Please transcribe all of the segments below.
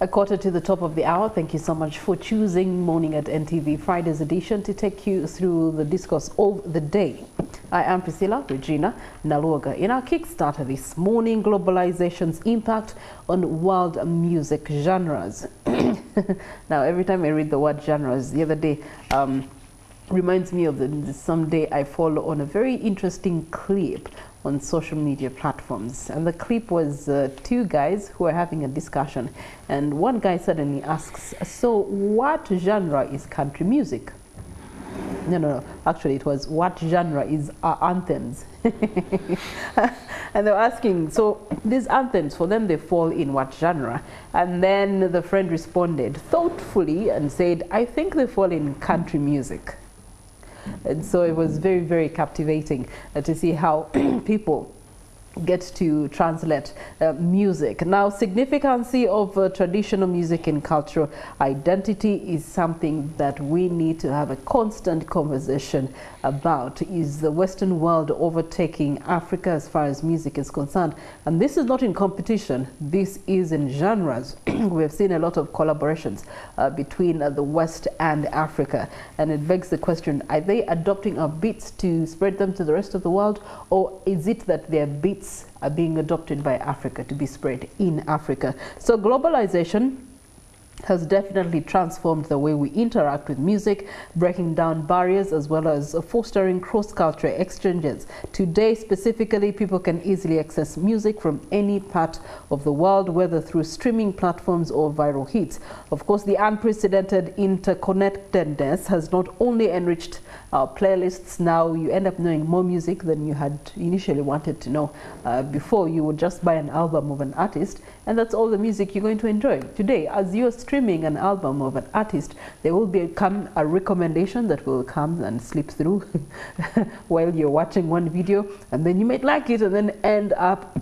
A quarter to the top of the hour. Thank you so much for choosing Morning at NTV Friday's edition to take you through the discourse of the day. I am Priscilla Regina Naluoga. In our Kickstarter this morning, globalization's impact on world music genres. Now, every time I read the word genres, the other day, reminds me of someday I follow on a very interesting clip on social media platforms, and the clip was two guys who were having a discussion, and one guy suddenly asks, so what genre is country music? No, actually it was, what genre is anthems? And they were asking, so these anthems, for them they fall in what genre? And then the friend responded thoughtfully and said, I think they fall in country music. And so it was very, very captivating to see how people get to translate music. Now, significance of traditional music and cultural identity is something that we need to have a constant conversation about. Is the Western world overtaking Africa as far as music is concerned? And this is not in competition, this is in genres. We have seen a lot of collaborations between the West and Africa, and it begs the question, are they adopting our beats to spread them to the rest of the world, or is it that their beats are being adopted by Africa to be spread in Africa? So globalization has definitely transformed the way we interact with music, breaking down barriers as well as fostering cross-cultural exchanges. Today, specifically, people can easily access music from any part of the world, whether through streaming platforms or viral hits. Of course, the unprecedented interconnectedness has not only enriched our playlists. Now you end up knowing more music than you had initially wanted to know. Before, you would just buy an album of an artist, and that's all the music you're going to enjoy. Today, as you're streaming an album of an artist, there will become a recommendation that will come and slip through while you're watching one video, and then you might like it and then end up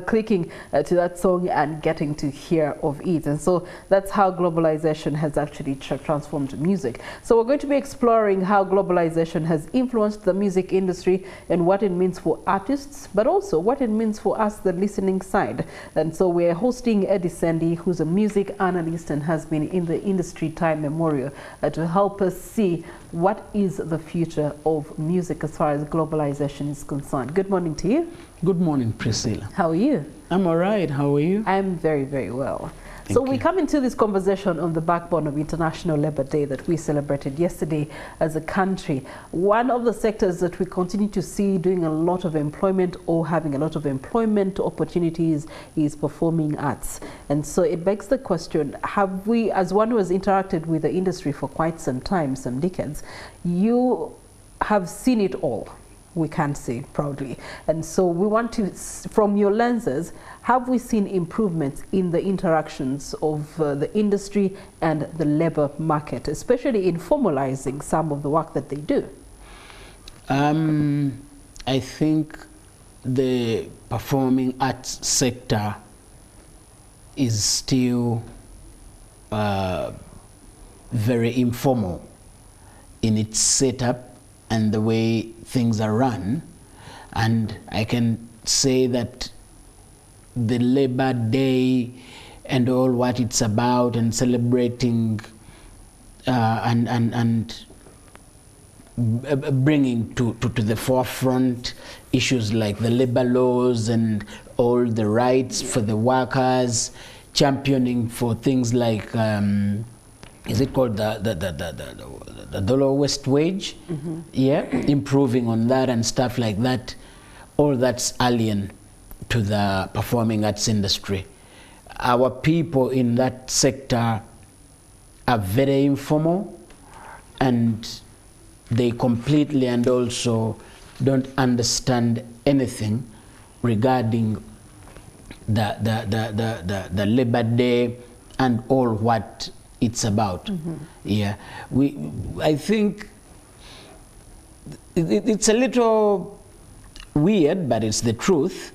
clicking to that song and getting to hear of it. And so that's how globalization has actually transformed music. So we're going to be exploring how globalization has influenced the music industry and what it means for artists, but also what it means for us, the listening side. And so we're hosting Eddie Ssendi, who's a music analyst and has been in the industry time memorial, to help us see what is the future of music as far as globalization is concerned. Good morning to you. Good morning, Priscilla. How are you? I'm all right. How are you? I'm very, very well. So we come into this conversation on the backbone of International Labour Day that we celebrated yesterday as a country. One of the sectors that we continue to see doing a lot of employment or having a lot of employment opportunities is performing arts. And so it begs the question, have we, as one who has interacted with the industry for quite some time, some decades, you have seen it all, we can say proudly. And so we want to, from your lenses, have we seen improvements in the interactions of the industry and the labor market, especially in formalizing some of the work that they do? I think the performing arts sector is still very informal in its setup and the way things are run. And I can say that the Labor Day and all what it's about, and celebrating and bringing to the forefront issues like the labor laws and all the rights for the workers, championing for things like is it called the lowest wage? Mm-hmm. Yeah, improving on that and stuff like that. All that's alien to the performing arts industry. Our people in that sector are very informal, and they completely and also don't understand anything regarding the Labor Day and all what it's about. Mm-hmm. Yeah, I think it's a little weird, but it's the truth.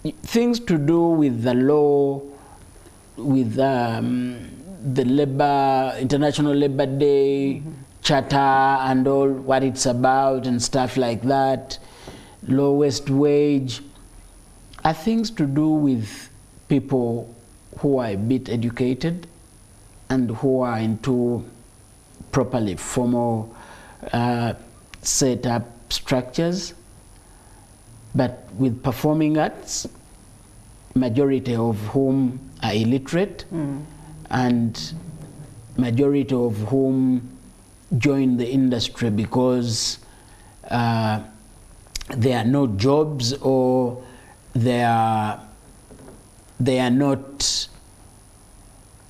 Things to do with the law, with the International Labor Day, mm-hmm. Charter and all what it's about and stuff like that, lowest wage, are things to do with people who are a bit educated and who are into properly formal set up structures, but with performing arts, majority of whom are illiterate, and majority of whom join the industry because there are no jobs, or they are not,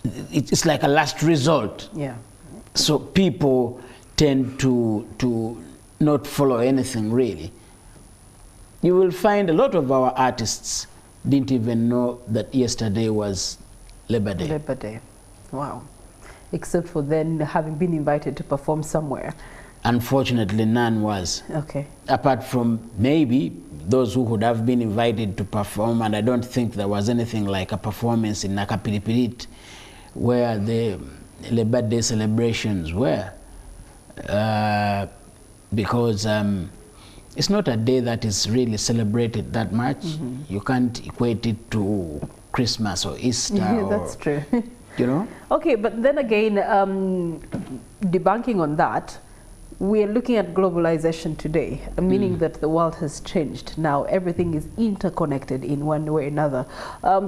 it's like a last resort. Yeah. So people tend to not follow anything really. You will find a lot of our artists didn't even know that yesterday was Labor Day. Labor Day. Wow. Except for then having been invited to perform somewhere. Unfortunately, none was. Okay. Apart from maybe those who would have been invited to perform, and I don't think there was anything like a performance in Nakapiripirit where the Labor Day celebrations were. Because it's not a day that is really celebrated that much. You can't equate it to Christmas or Easter. Yeah, that's true. You know? Okay, but then again, debunking on that, we are looking at globalization today, meaning that the world has changed. Now everything is interconnected in one way or another.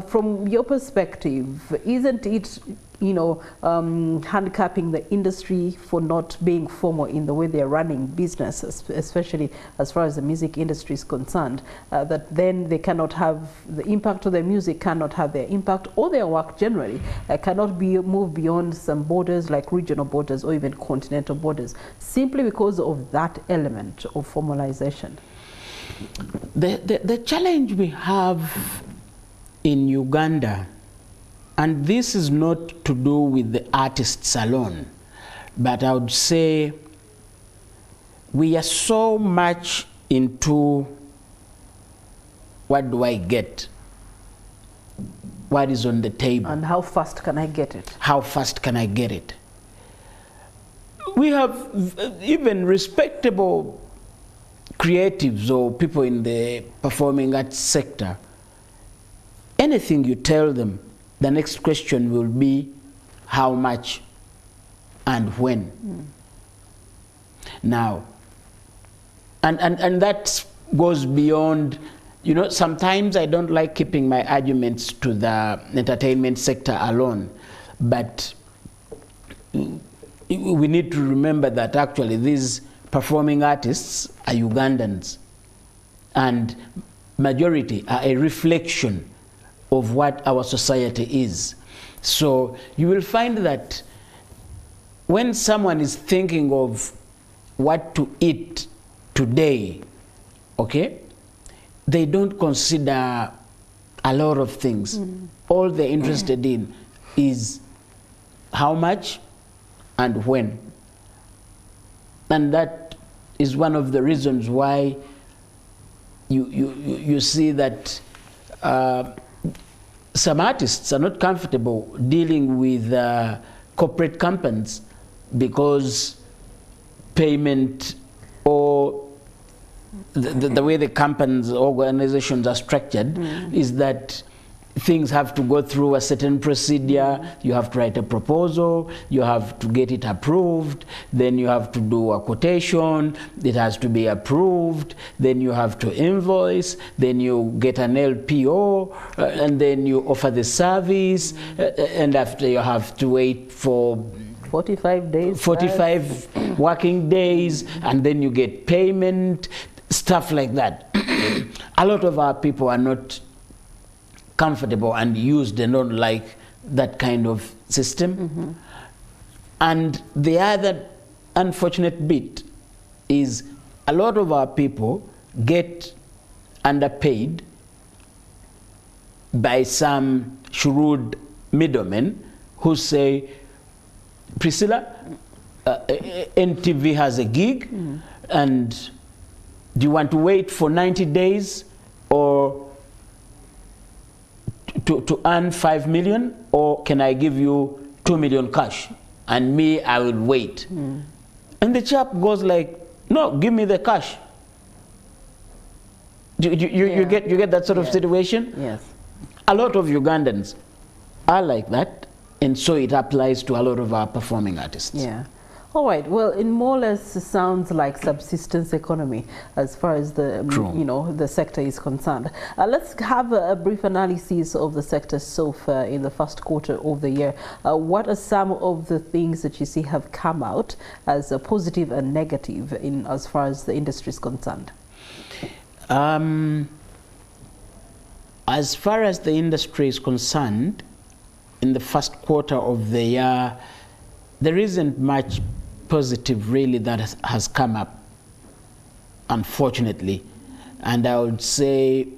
From your perspective, isn't it, you know, handicapping the industry for not being formal in the way they are running business, especially as far as the music industry is concerned, that then they cannot have the impact of their music, cannot have their impact, or their work generally cannot be moved beyond some borders like regional borders or even continental borders, simply because of that element of formalization? The challenge we have in Uganda, and this is not to do with the artists alone, but I would say we are so much into what do I get, what is on the table, and how fast can I get it? How fast can I get it? We have even respectable creatives or people in the performing arts sector. Anything you tell them, the next question will be how much and when. Now, and that goes beyond, you know, sometimes I don't like keeping my arguments to the entertainment sector alone, but we need to remember that actually these performing artists are Ugandans, and majority are a reflection of what our society is. So you will find that when someone is thinking of what to eat today, okay, they don't consider a lot of things. All they're interested in is how much and when. And that is one of the reasons why you see that some artists are not comfortable dealing with corporate companies, because payment or the way the companies, organizations are structured is that things have to go through a certain procedure. You have to write a proposal, you have to get it approved, then you have to do a quotation, it has to be approved, then you have to invoice, then you get an LPO, and then you offer the service, and after you have to wait for 45 days. 45 working days, and then you get payment, stuff like that. A lot of our people are not comfortable and used and don't like that kind of system. And the other unfortunate bit is a lot of our people get underpaid by some shrewd middlemen who say, Priscilla, NTV has a gig, and do you want to wait for 90 days or to earn 5 million, or can I give you 2 million cash and me, I will wait? And the chap goes like, no, give me the cash. You get that sort of situation? Yes. A lot of Ugandans are like that, and so it applies to a lot of our performing artists. Yeah. All right. Well, it more or less sounds like subsistence economy as far as the the sector is concerned. Let's have a brief analysis of the sector so far in the first quarter of the year. What are some of the things that you see have come out as a positive and negative in as far as the industry is concerned? As far as the industry is concerned, in the first quarter of the year, there isn't much positive really that has come up, unfortunately. And I would say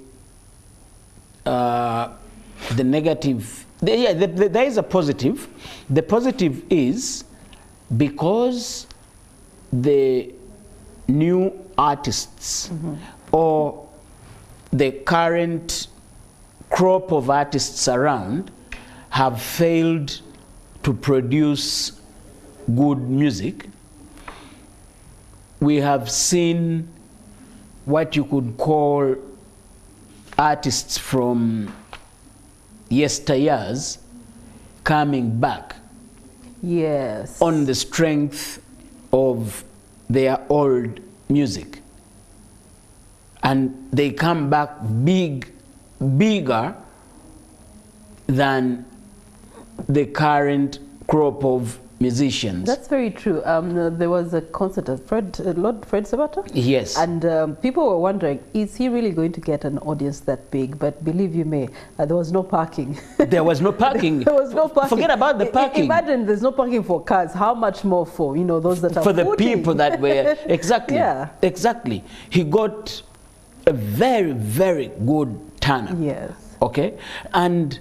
the negative, there is a positive. The positive is because the new artists or the current crop of artists around have failed to produce good music. We have seen what you could call artists from yesteryears coming back. Yes. On the strength of their old music. And they come back bigger than the current crop of musicians. That's very true. There was a concert of Lord Fred Sabata. Yes. And people were wondering, is he really going to get an audience that big? But believe you me, there was no parking. There was no parking. There was no parking. Forget about the parking. Imagine there's no parking for cars. How much more for, those that are for the voting? people that were, exactly. Yeah. Exactly. He got a very, very good turnout. Yes. Okay? And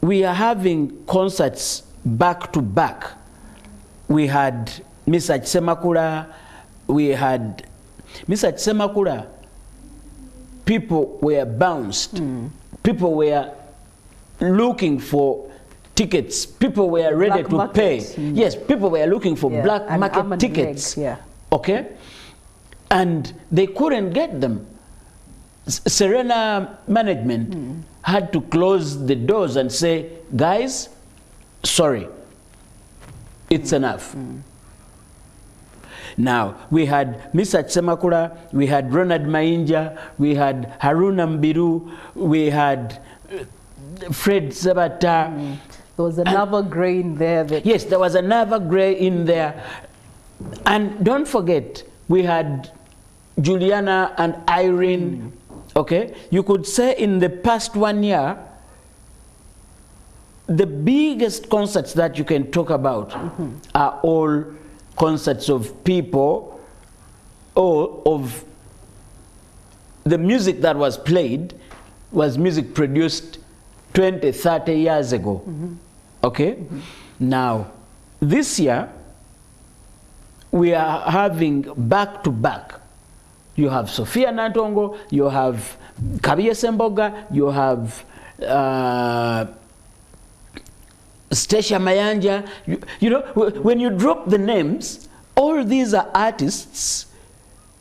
we are having concerts back to back. We had Mr. Semakula, we had Mr. Semakula. People were bounced. People were looking for tickets. People were ready to pay. Yes, people were looking for black market tickets. Okay? And they couldn't get them. Serena management had to close the doors and say, guys, sorry, it's enough. Now, we had Mr. Semakula, we had Ronald Mainja, we had Haruna Mbiru, we had Fred Sabata. There was another gray in there. Yes, there was another gray in there. And don't forget, we had Juliana and Irene. Okay, you could say in the past 1 year, the biggest concerts that you can talk about are all concerts of people or of the music that was played was music produced 20, 30 years ago. Okay? Now, this year, we are having back to back. You have Sophia Nantongo, you have Kabiye Semboga, you have Stacia Mayanja. You know, when you drop the names, all these are artists.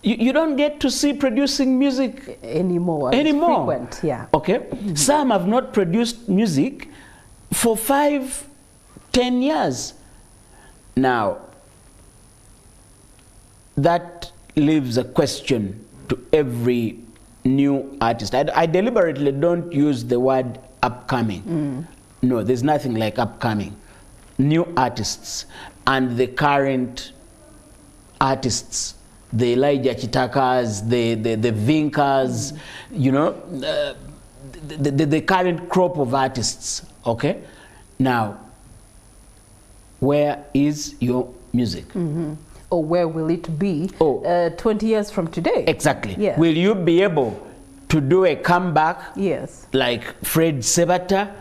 You don't get to see producing music anymore. Frequent, yeah. Okay? Some have not produced music for 5, 10 years. Now, that leaves a question to every new artist. I deliberately don't use the word upcoming. No, there's nothing like upcoming. New artists and the current artists, the Elijah Chitakas, the Vinkas, you know, the current crop of artists, okay? Now, where is your music? Or where will it be 20 years from today? Exactly. Yeah. Will you be able to do a comeback? Yes. Like Fred Sabata?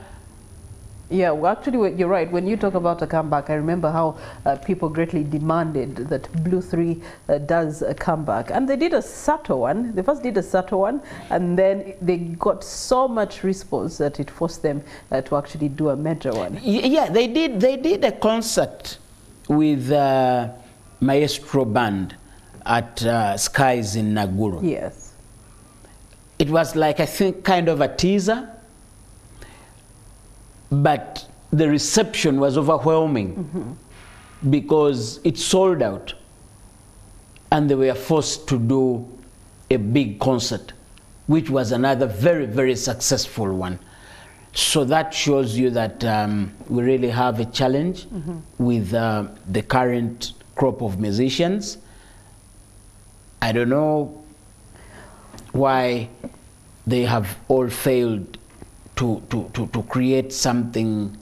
Yeah, well, actually, you're right. When you talk about a comeback, I remember how people greatly demanded that Blue 3 does a comeback. And they did a subtle one. They first did a subtle one, and then they got so much response that it forced them to actually do a major one. Yeah, they did a concert with Maestro Band at Skies in Naguru. Yes. It was like, I think, kind of a teaser. but the reception was overwhelming because it sold out, and they were forced to do a big concert, which was another very, very successful one. So that shows you that we really have a challenge with the current crop of musicians. I don't know why they have all failed to create something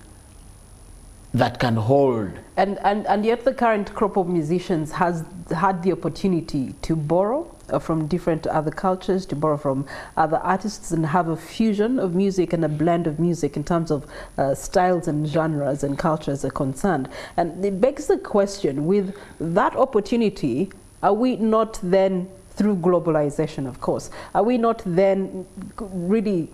that can hold. And yet the current crop of musicians has had the opportunity to borrow from different other cultures, to borrow from other artists and have a fusion of music and a blend of music in terms of styles and genres and cultures are concerned. And it begs the question, with that opportunity, are we not then, through globalization of course, are we not then really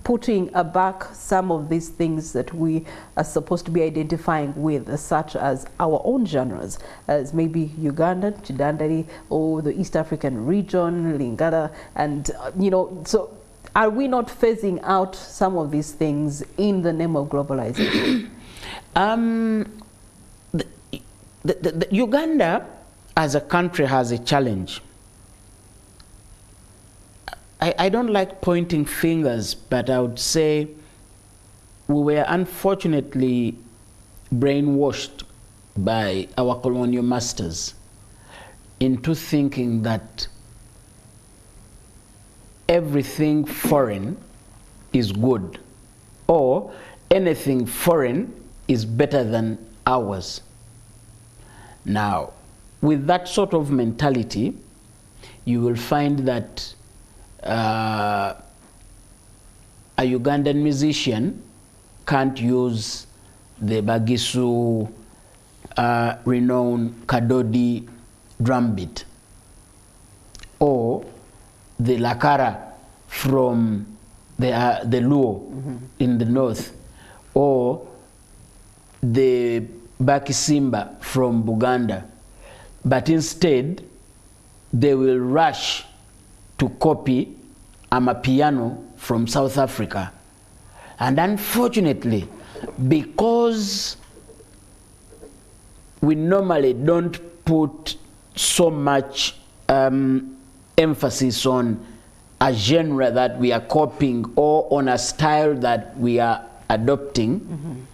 putting aback some of these things that we are supposed to be identifying with, such as our own genres, as maybe Uganda, Chidandari, or the East African region, Lingala, and you know, so are we not phasing out some of these things in the name of globalization? The Uganda as a country has a challenge. I don't like pointing fingers, but I would say we were unfortunately brainwashed by our colonial masters into thinking that everything foreign is good, or anything foreign is better than ours. Now, with that sort of mentality, you will find that a Ugandan musician can't use the Bagisu renowned Kadodi drum beat, or the Lakara from the Luo in the north, or the Bakisimba from Buganda, but instead they will rush to copy Amapiano from South Africa. And unfortunately, because we normally don't put so much emphasis on a genre that we are copying or on a style that we are adopting,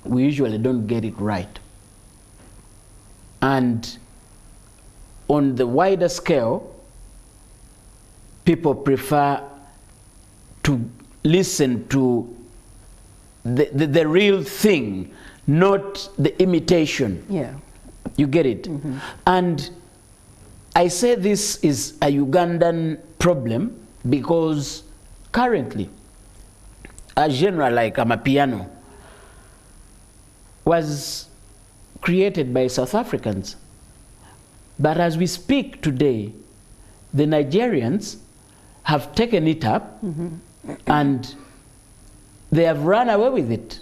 we usually don't get it right. And on the wider scale, people prefer to listen to the real thing, not the imitation. Yeah. You get it? And I say this is a Ugandan problem because currently a genre like Amapiano was created by South Africans. But as we speak today, the Nigerians have taken it up and they have run away with it.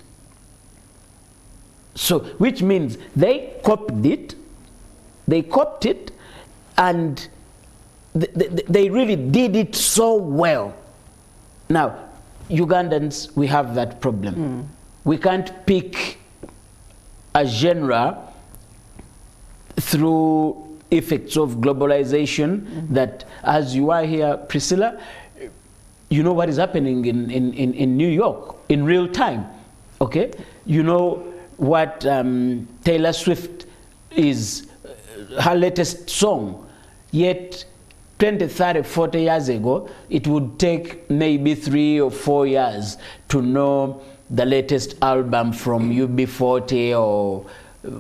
So, which means they copied it, and they really did it so well. Now, Ugandans, we have that problem. We can't pick a genre through effects of globalization that, as you are here, Priscilla, you know what is happening in New York in real time, okay? You know what Taylor Swift is, her latest song, yet 20, 30, 40 years ago, it would take maybe 3 or 4 years to know the latest album from UB40 or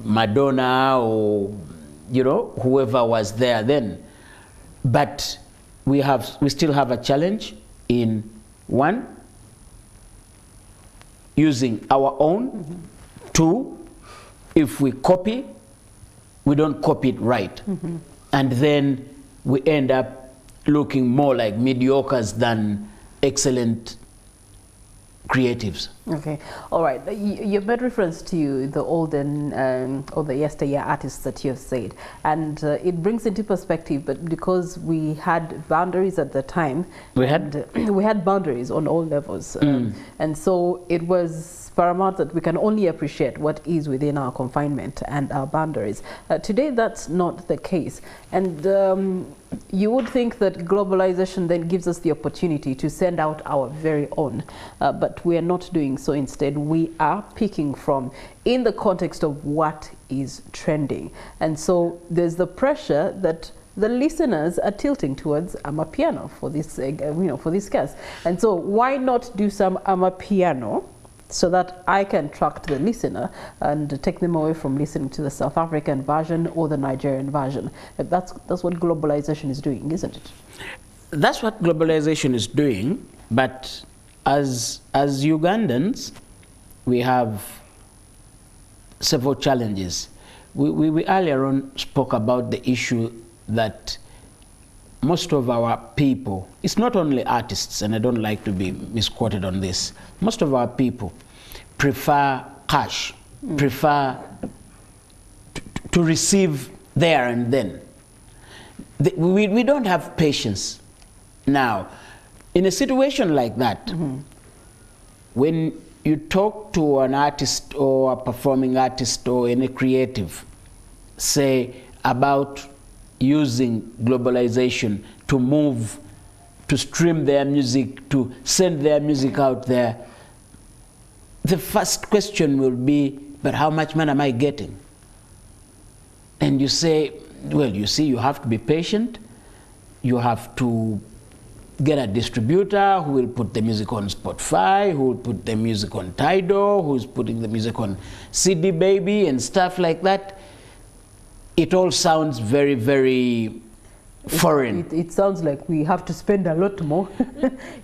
Madonna or, you know, whoever was there then. But we still have a challenge in, one, using our own. 2, if we copy, we don't copy it right. And then we end up looking more like mediocres than excellent creatives. Okay, all right. You made reference to the olden or the yesteryear artists that you have said, and it brings into perspective. But because we had boundaries at the time, we had boundaries on all levels, and so it was paramount that we can only appreciate what is within our confinement and our boundaries. Today, that's not the case, and you would think that globalization then gives us the opportunity to send out our very own, but we are not doing so. Instead, we are picking from in the context of what is trending, and so there's the pressure that the listeners are tilting towards amapiano for this, for this case. And so why not do some amapiano so that I can track the listener and take them away from listening to the South African version or the Nigerian version. That's what globalization is doing, isn't it? That's what globalization is doing, but as Ugandans, we have several challenges. We earlier on spoke about the issue that most of our people, it's not only artists, and I don't like to be misquoted on this, most of our people prefer cash, prefer to receive there and then. We don't have patience. Now, in a situation like that, when you talk to an artist or a performing artist or any creative, say about using globalization to move, to stream their music, to send their music out there, the first question will be, but how much money am I getting? And you say, well, you see, you have to be patient. You have to get a distributor who will put the music on Spotify, who will put the music on Tidal, who's putting the music on CD Baby and stuff like that. It all sounds very, very foreign. It sounds like we have to spend a lot more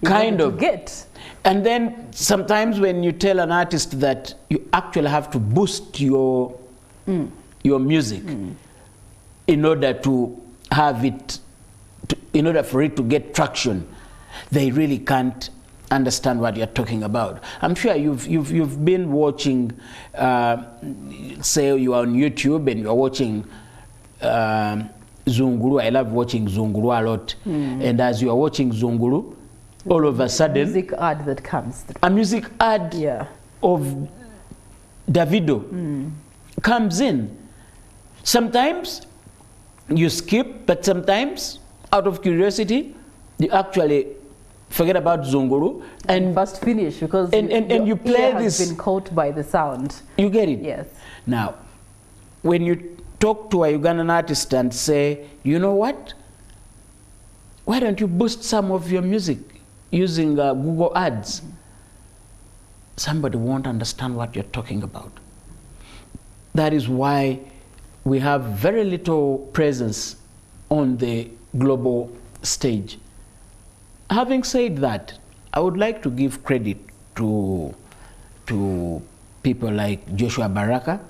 kind of to get. And then sometimes when you tell an artist that you actually have to boost your music in order to have it, in order for it to get traction, they really can't understand what you're talking about. I'm sure you've been watching, say you are on YouTube and you're watching Zunguru. I love watching Zunguru a lot. And as you are watching Zunguru, all of a sudden, music ad that comes. A music ad of Davido comes in. Sometimes you skip, but sometimes, out of curiosity, you actually forget about Zunguru and first finish because and you play this. Has been caught by the sound. You get it? Yes. Now, when you talk to a Ugandan artist and say, you know what? Why don't you boost some of your music using Google Ads? Somebody won't understand what you're talking about. That is why we have very little presence on the global stage. Having said that, I would like to give credit to people like Joshua Baraka.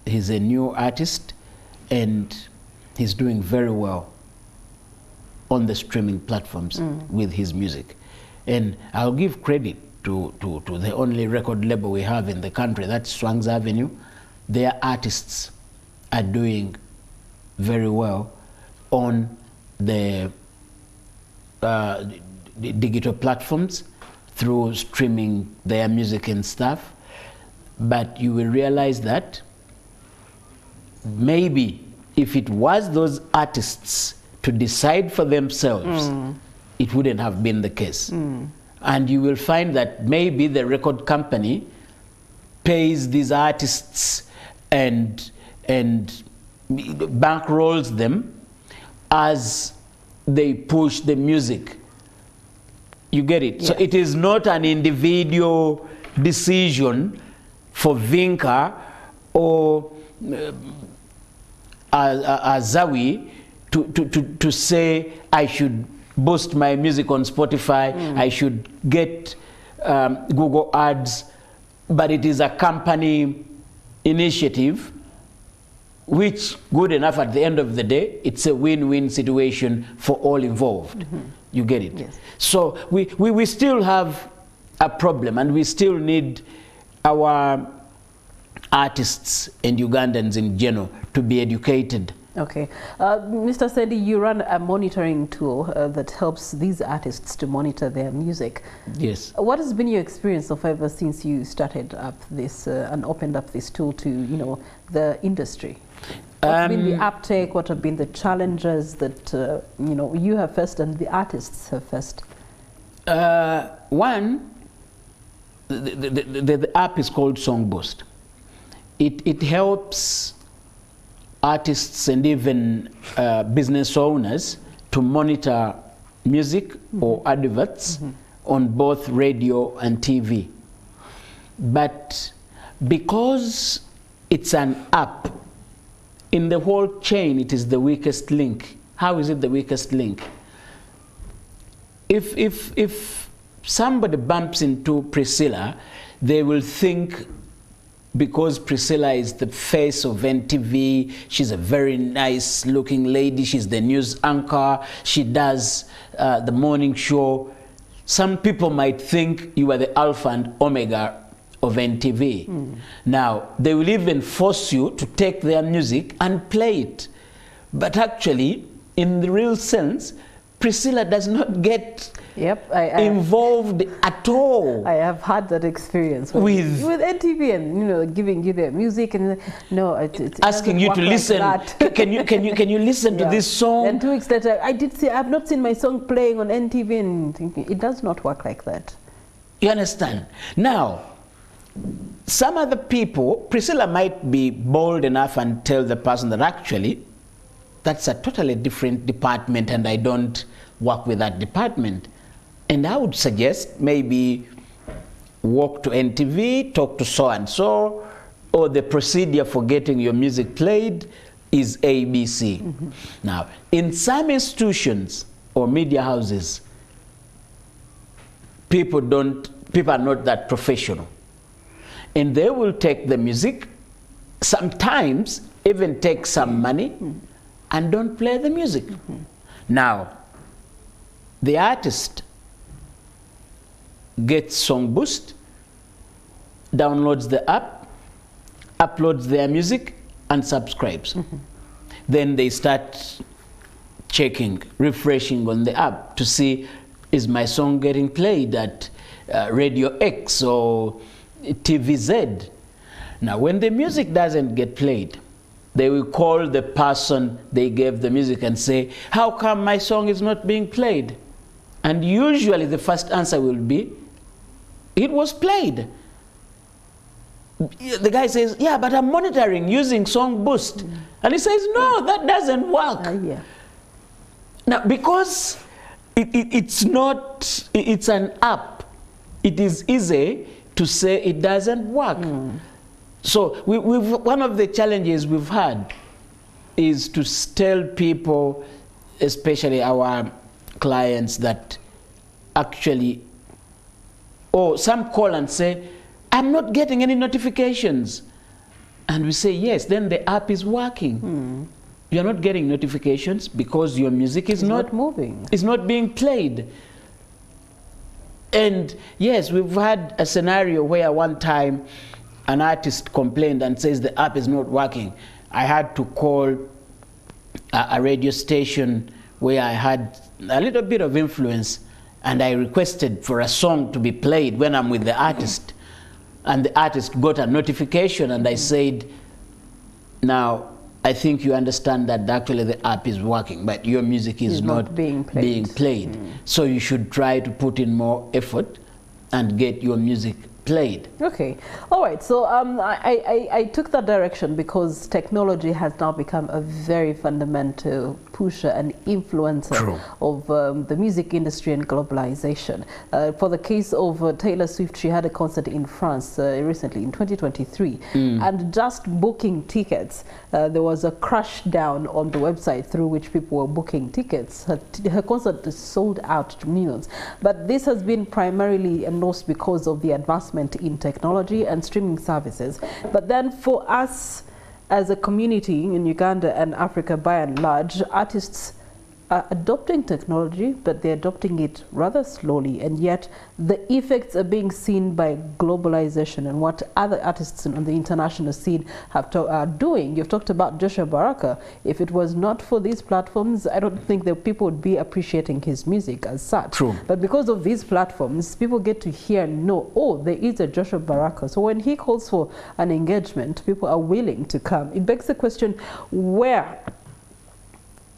He's a new artist and he's doing very well on the streaming platforms with his music. And I'll give credit to the only record label we have in the country, that's Swangs Avenue. Their artists are doing very well on the digital platforms through streaming their music and stuff. But you will realize that maybe if it was those artists to decide for themselves, it wouldn't have been the case. And you will find that maybe the record company pays these artists and bankrolls them as they push the music. You get it? Yes. So it is not an individual decision for Vinca or Zawi to say I should boost my music on Spotify, I should get Google Ads, but it is a company initiative which, good enough at the end of the day, it's a win-win situation for all involved. You get it? Yes. So we still have a problem, and we still need our artists and Ugandans in general to be educated. Okay. Mr. Ssendi, you run a monitoring tool that helps these artists to monitor their music. Yes. What has been your experience of ever since you started up this and opened up this tool to, you know, the industry? What's been the uptake? What have been the challenges that, you know, you have faced and the artists have faced? One, the app is called Songboost. It helps artists and even business owners to monitor music or adverts on both radio and TV. But because it's an app, in the whole chain it is the weakest link. How is it the weakest link? If somebody bumps into Priscilla, they will think, because Priscilla is the face of NTV, she's a very nice looking lady, she's the news anchor, she does the morning show. Some people might think you are the alpha and omega of NTV. Now, they will even force you to take their music and play it. But actually, in the real sense, Priscilla does not get involved at all. I have had that experience with NTV, and you know, giving you their music and no, it asking you to listen. Like can you listen to this song? And 2 weeks later, I've not seen my song playing on NTV, and thinking it does not work like that. You understand? Now, some other people, Priscilla might be bold enough and tell the person that actually that's a totally different department and I don't work with that department. And I would suggest maybe walk to NTV, talk to so-and-so, or the procedure for getting your music played is ABC. Now, in some institutions or media houses, people are not that professional. And they will take the music, sometimes even take some money, and don't play the music. Now, the artist gets Songboost, downloads the app, uploads their music, and subscribes. Then they start checking, refreshing on the app to see, is my song getting played at Radio X or TV Z? Now, when the music doesn't get played, they will call the person they gave the music and say, how come my song is not being played? And usually the first answer will be, it was played. The guy says, yeah, but I'm monitoring using Songboost. And he says, no, that doesn't work. Now, because it's an app, it is easy to say it doesn't work. So one of the challenges we've had is to tell people, especially our clients, that actually, or some call and say, I'm not getting any notifications. And we say, yes, then the app is working. You're not getting notifications because your music is not moving. It's not being played. And yes, we've had a scenario where one time an artist complained and says the app is not working. I had to call a radio station where I had a little bit of influence, and I requested for a song to be played when I'm with the artist. And the artist got a notification, and I said, now, I think you understand that actually the app is working, but your music is not being played. So you should try to put in more effort and get your music played. Okay. All right. So I took that direction because technology has now become a very fundamental pusher and influencer of the music industry and globalization. For the case of Taylor Swift, she had a concert in France recently in 2023, and just booking tickets, there was a crash down on the website through which people were booking tickets. Her concert is sold out to millions, but this has been primarily endorsed because of the advancement in technology and streaming services. But then for us as a community in Uganda and Africa by and large, artists are adopting technology, but they're adopting it rather slowly, and yet the effects are being seen by globalization and what other artists on the international scene are doing. You've talked about Joshua Baraka. If it was not for these platforms, I don't think that people would be appreciating his music as such. True. But because of these platforms, people get to hear and know, oh, there is a Joshua Baraka. So when he calls for an engagement, people are willing to come. It begs the question, where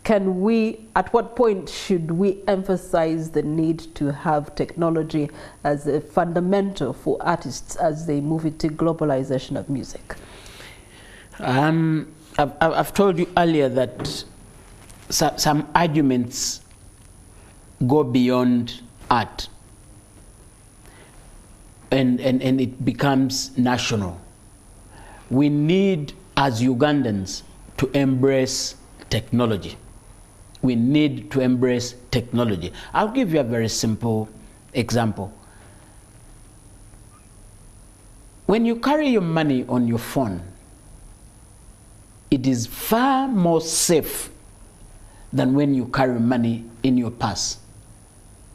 can we, at what point should we emphasize the need to have technology as a fundamental for artists as they move into globalization of music? I've told you earlier that some arguments go beyond art and it becomes national. We need, as Ugandans, to embrace technology. We need to embrace technology. I'll give you a very simple example. When you carry your money on your phone, it is far more safe than when you carry money in your purse.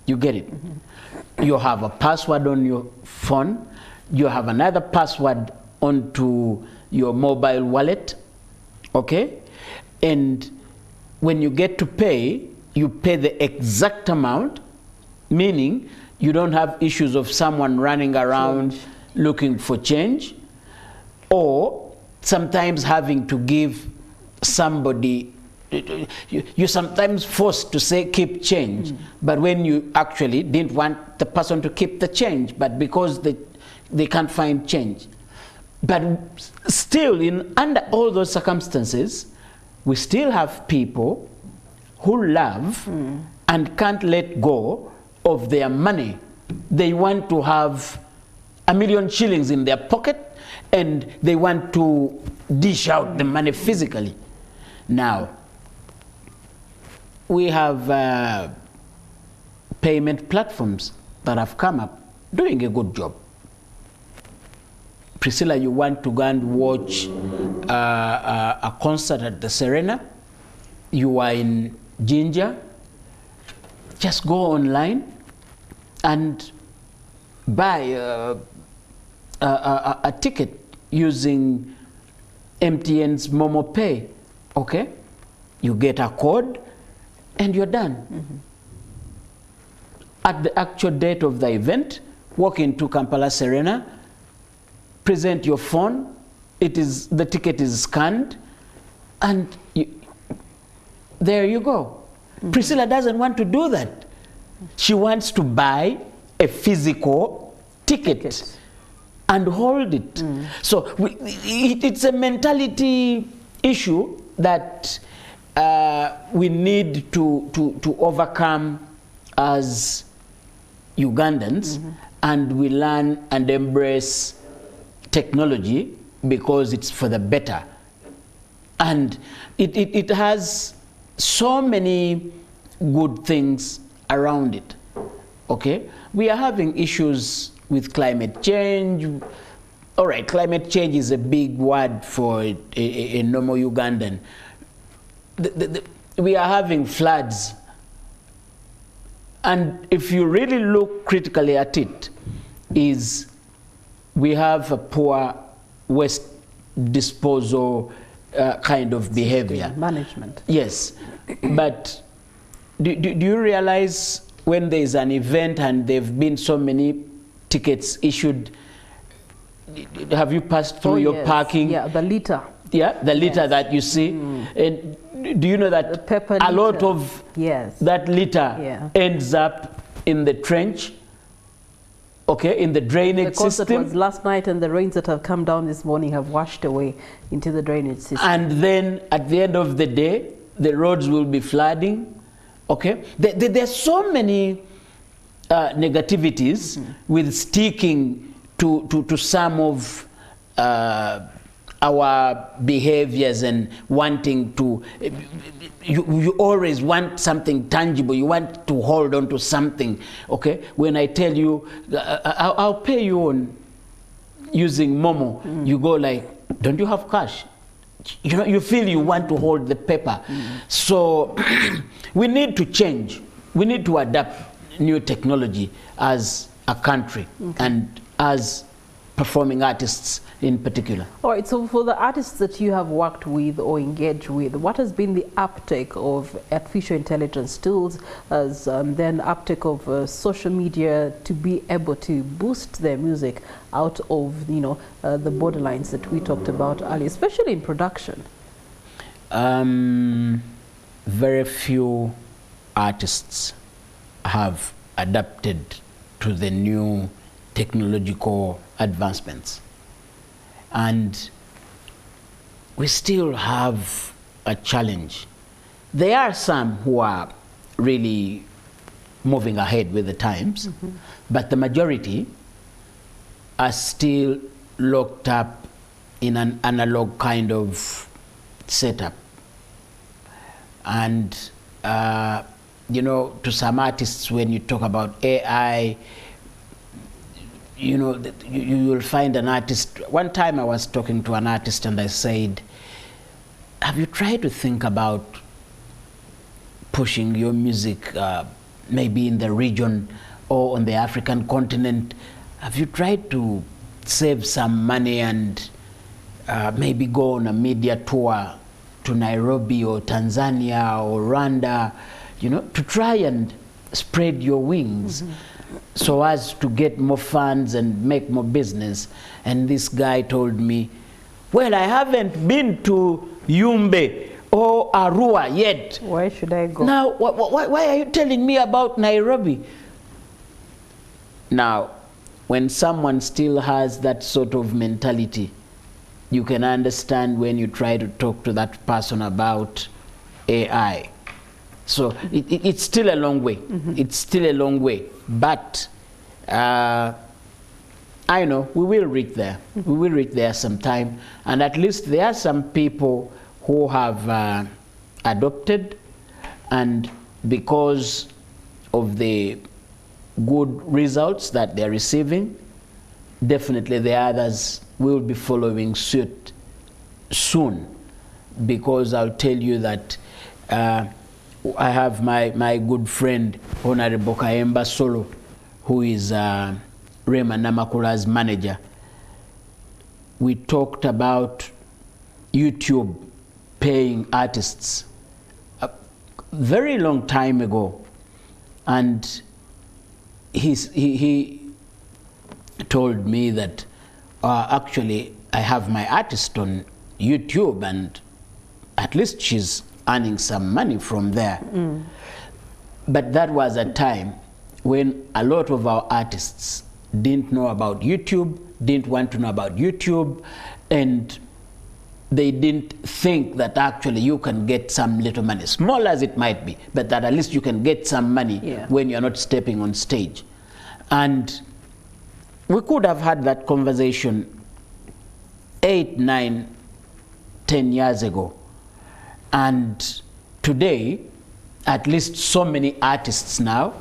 You get it? Mm-hmm. You have a password on your phone, you have another password onto your mobile wallet, okay? And when you get to pay, you pay the exact amount, meaning you don't have issues of someone running around looking for change, or sometimes having to give somebody, you're sometimes forced to say keep change, but when you actually didn't want the person to keep the change, but because they can't find change. But still, under all those circumstances, we still have people who love and can't let go of their money. They want to have 1 million shillings in their pocket and they want to dish out the money physically. Now, we have payment platforms that have come up doing a good job. Priscilla, you want to go and watch a concert at the Serena, you are in Jinja, just go online and buy a ticket using MTN's Momo Pay, okay? You get a code and you're done. Mm-hmm. At the actual date of the event, walk into Kampala Serena, present your phone, the ticket is scanned, and there you go. Mm-hmm. Priscilla doesn't want to do that. She wants to buy a physical ticket and hold it. Mm. So it's a mentality issue that we need to overcome as Ugandans, and we learn and embrace technology because it's for the better. And it has so many good things around it, okay? We are having issues with climate change. All right, climate change is a big word for a normal Ugandan. We are having floods. And if you really look critically at it, we have a poor waste disposal kind of behavior. Management. Yes. But do you realize when there is an event and there have been so many tickets issued, have you passed through your parking? Yeah, the litter. Yeah, the litter that you see. And do you know that a lot of that litter ends up in the trench? Okay, in the drainage system. The concert was last night, and the rains that have come down this morning have washed away into the drainage system. And then at the end of the day, the roads will be flooding. Okay, there are so many negativities with sticking to some of our behaviors and wanting to, you always want something tangible, you want to hold on to something, okay? When I tell you, I'll pay you on using Momo, you go like, don't you have cash? you know, you feel you want to hold the paper. So we need to change. We need to adapt new technology as a country and as performing artists in particular. All right, so for the artists that you have worked with or engaged with, what has been the uptake of artificial intelligence tools, as then uptake of social media to be able to boost their music out of, you know, the borderlines that we talked about earlier, especially in production? Very few artists have adapted to the new technological advancements, and we still have a challenge. There are some who are really moving ahead with the times, but the majority are still locked up in an analog kind of setup. And you know, to some artists, when you talk about AI, you know, you will find an artist. One time I was talking to an artist and I said, have you tried to think about pushing your music maybe in the region or on the African continent? Have you tried to save some money and maybe go on a media tour to Nairobi or Tanzania or Rwanda, you know, to try and spread your wings? So as to get more funds and make more business? And this guy told me, well, I haven't been to Yumbe or Arua yet. Where should I go? Now, why are you telling me about Nairobi? Now, when someone still has that sort of mentality, you can understand when you try to talk to that person about AI. So it's still a long way. It's still a long way. But I know we will reach there. We will reach there sometime. And at least there are some people who have adopted, and because of the good results that they're receiving, definitely the others will be following suit soon. Because I'll tell you that I have my good friend, Honorable Kayemba Solo, who is Rema Namakula's manager. We talked about YouTube paying artists a very long time ago. And he told me that actually I have my artist on YouTube and at least she's earning some money from there. But that was a time when a lot of our artists didn't know about YouTube, didn't want to know about YouTube, and they didn't think that actually you can get some little money, small as it might be, but that at least you can get some money when you're not stepping on stage. And we could have had that conversation 8, 9, 10 years ago. And today, at least so many artists now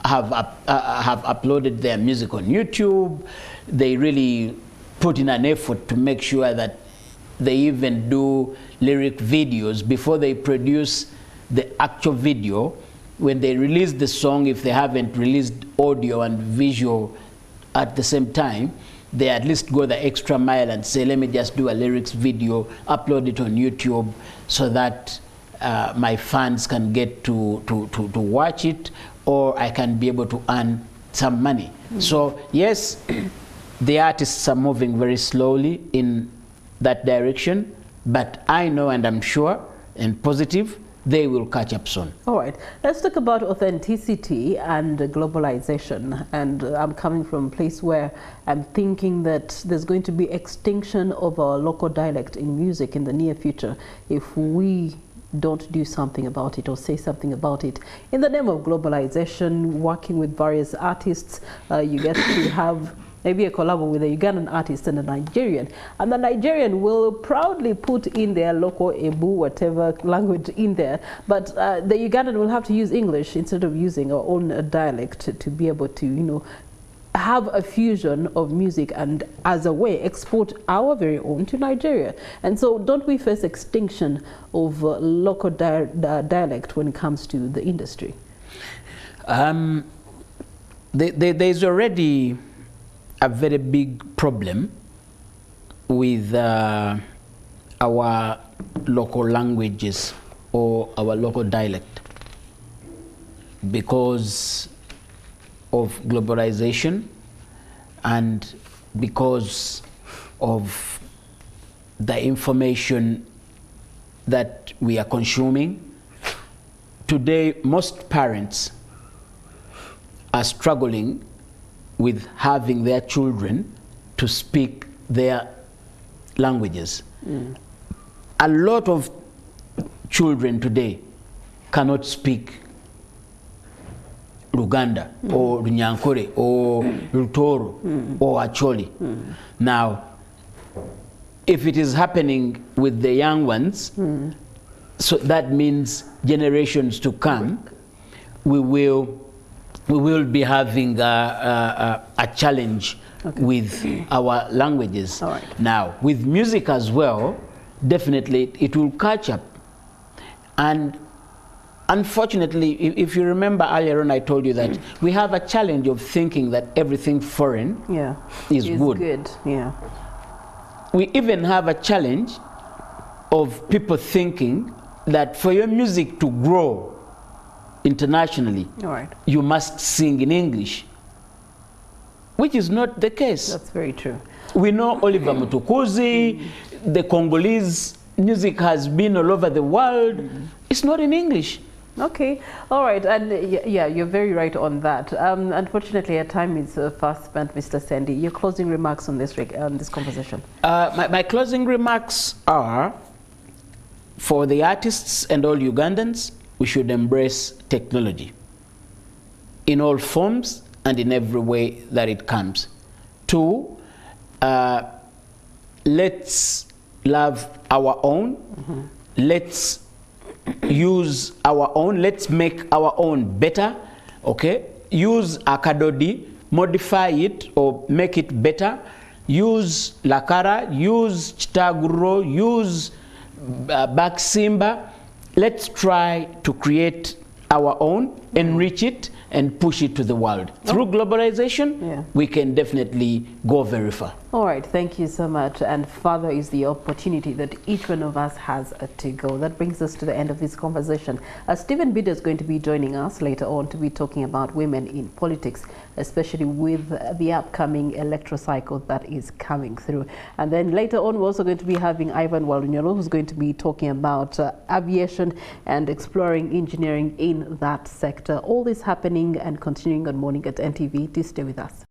have uploaded their music on YouTube. They really put in an effort to make sure that they even do lyric videos before they produce the actual video. When they release the song, if they haven't released audio and visual at the same time, they at least go the extra mile and say, let me just do a lyrics video, upload it on YouTube so that my fans can get to watch it, or I can be able to earn some money. So yes, the artists are moving very slowly in that direction, but I know and I'm sure and positive they will catch up soon. All right, let's talk about authenticity and globalization. And I'm coming from a place where I'm thinking that there's going to be extinction of our local dialect in music in the near future if we don't do something about it or say something about it. In the name of globalization, working with various artists, you get to have maybe a collab with a Ugandan artist and a Nigerian, and the Nigerian will proudly put in their local Ebu, whatever language in there, but the Ugandan will have to use English instead of using our own dialect to be able to, you know, have a fusion of music and as a way export our very own to Nigeria. And so don't we face extinction of local dialect when it comes to the industry? There's already a very big problem with our local languages or our local dialect because of globalization and because of the information that we are consuming. Today, most parents are struggling with having their children to speak their languages. A lot of children today cannot speak Luganda or Runyankore or Rutoro or Acholi. Now, if it is happening with the young ones, so that means generations to come, we will be having a challenge with our languages. All right. Now, with music as well, definitely it will catch up. And unfortunately, if you remember earlier on, I told you that we have a challenge of thinking that everything foreign is good. Yeah. We even have a challenge of people thinking that for your music to grow internationally, you must sing in English, which is not the case. That's very true. We know Oliver Mutukuzi, the Congolese music has been all over the world. It's not in English. Okay, all right, and yeah, you're very right on that. Unfortunately, our time is fast spent, Mr. Ssendi. Your closing remarks on this conversation? My closing remarks are, for the artists and all Ugandans, we should embrace technology in all forms and in every way that it comes. 2, let's love our own. Let's use our own. Let's make our own better. Okay? Use Akadodi, modify it or make it better. Use Lakara, use Chitaguro, use Baksimba. Let's try to create our own, enrich it, and push it to the world. Through globalization, we can definitely go very far. All right, thank you so much. And further is the opportunity that each one of us has to go. That brings us to the end of this conversation. Stephen Bida is going to be joining us later on to be talking about women in politics, especially with the upcoming electoral cycle that is coming through. And then later on, we're also going to be having Ivan Walunyolo, who's going to be talking about aviation and exploring engineering in that sector. All this happening and continuing on Morning at NTV. Do stay with us.